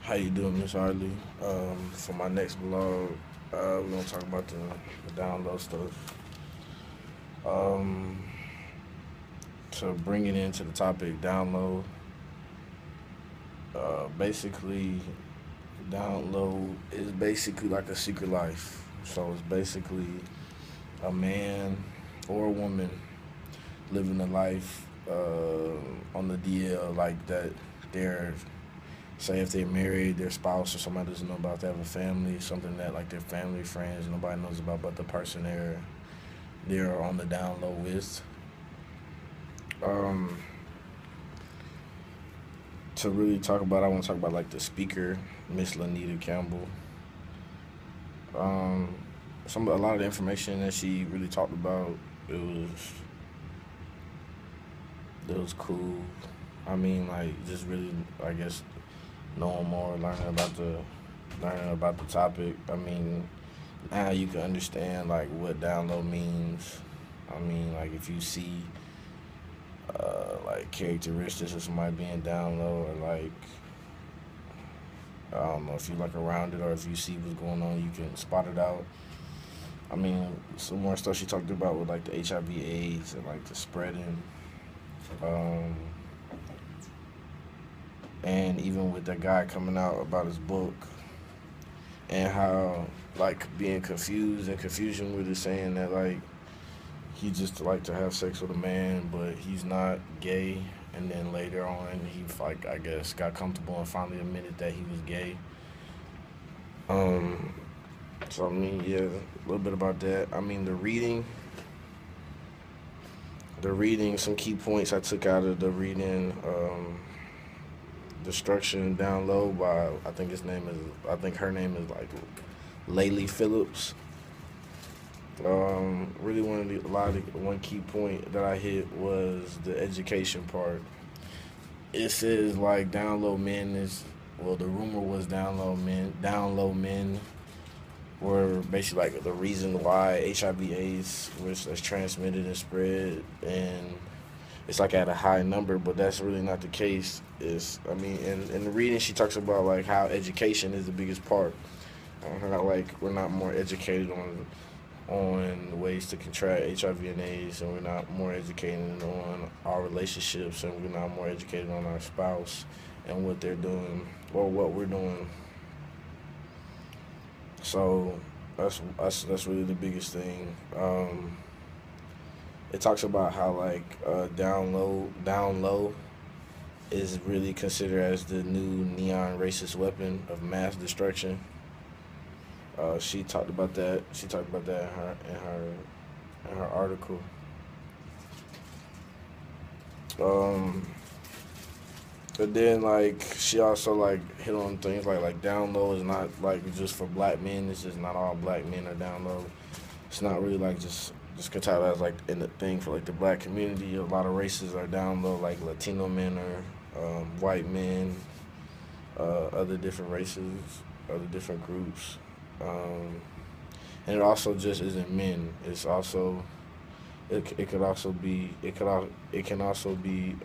How you doing, Miss Harley? For my next vlog, we're gonna talk about the down low stuff. Um, to bring it into the topic, down low. Basically, down low is basically like a secret life. So it's basically a man or a woman living a life on the DL like that. They're say if they're married, their spouse or somebody doesn't know about, they have a family, something that like their family, friends, nobody knows about, but the person they're on the down low with. Um, to really talk about, I want to talk about like the speaker, Miss Lanita Campbell. Um, a lot of the information that she really talked about, it was it was cool. I mean, like just really, I guess knowing more, learning about the topic. I mean, now you can understand like what down low means. I mean, like if you see like characteristics of somebody being down low, or like I don't know if you like around it or if you see what's going on, you can spot it out. I mean, some more stuff she talked about with like the HIV/AIDS and like the spreading, um, and even with that guy coming out about his book and how like being confused and confusion with it, saying that like he just like to have sex with a man, but he's not gay. And then later on, he like I guess got comfortable and finally admitted that he was gay. Um, so I mean, yeah, a little bit about that. I mean, some key points I took out of the reading. Destruction Down Low by I think her name is like Laylee Phillips. Really one key point that I hit was the education part. It says like down low men is well the rumor was down low men were basically like the reason why HIV/AIDS was transmitted and spread, and it's like at a high number, but that's really not the case. Is I mean, in the reading she talks about like how education is the biggest part. Not like we're not more educated on ways to contract HIV and AIDS, and we're not more educated on our relationships, and we're not more educated on our spouse and what they're doing or what we're doing. So that's really the biggest thing. It talks about how like down low is really considered as the new neon racist weapon of mass destruction. She talked about that. She talked about that in her article. Um, but then like she also like hit on things like down low is not like just for black men. It's just not all black men are down low. It's not really like just considered as like in the thing for like the black community. A lot of races are down low, like Latino men or white men, other different races, other different groups. Um, and it also just isn't men. It's also it could also be it can also be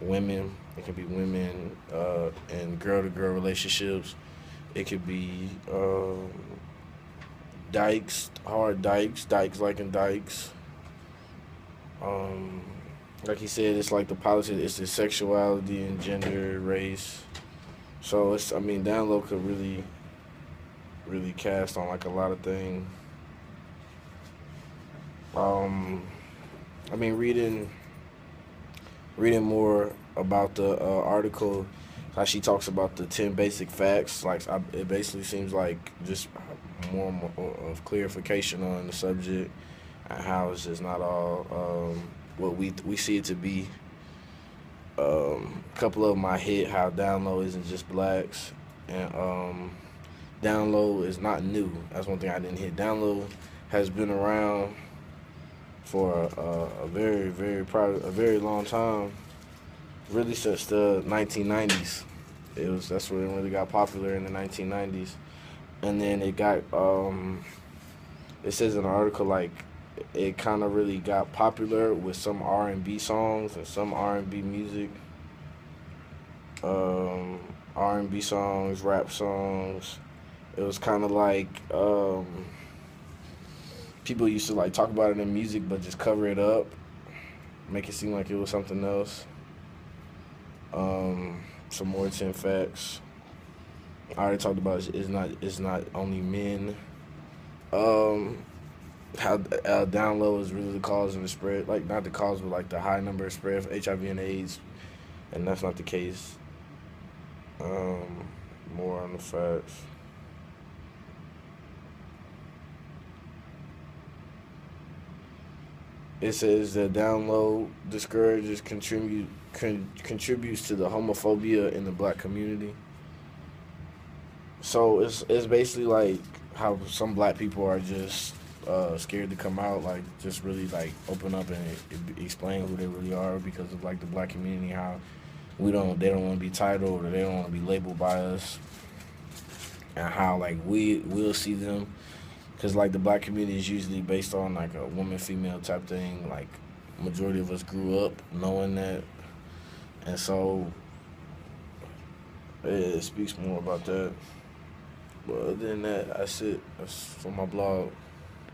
women. It could be women in girl to girl relationships. It could be dykes, hard dykes liking dykes. Um, like he said, it's like the politics. It's the sexuality and gender, race. So it's I mean, down low could really cast on like a lot of things. Um, I mean, reading more about the article, how she talks about the 10 basic facts. It basically seems like just more of clarification on the subject and how it's just not all what we see it to be. A couple of them I hit how down low isn't just blacks, and down low is not new. That's one thing I didn't hit. Down low has been around for a a very long time, really since the 1990s. That's when it really got popular in the 1990s, and then it says in the article like it kind of really got popular with some R&B songs and some R&B music. Um, R&B songs, rap songs. It was kind of like people used to like talk about it in music, but just cover it up, make it seem like it was something else. Some more 10 facts. I already talked about it's not only men. Um, how down low is really the cause of the spread, like not the cause, but like the high number of spread of HIV and AIDS, and that's not the case. Um, More on the facts. It says that down low discourages contributes to the homophobia in the black community. So it's basically like how some black people are just scared to come out, like just really like open up and explain who they really are because of like the black community, how they don't want to be titled or they don't want to be labeled by us, and how like we'll see them because like the black community is usually based on like a woman female type thing. Like majority of us grew up knowing that, and so it speaks more about that. But other than that, that's it. That's for my blog.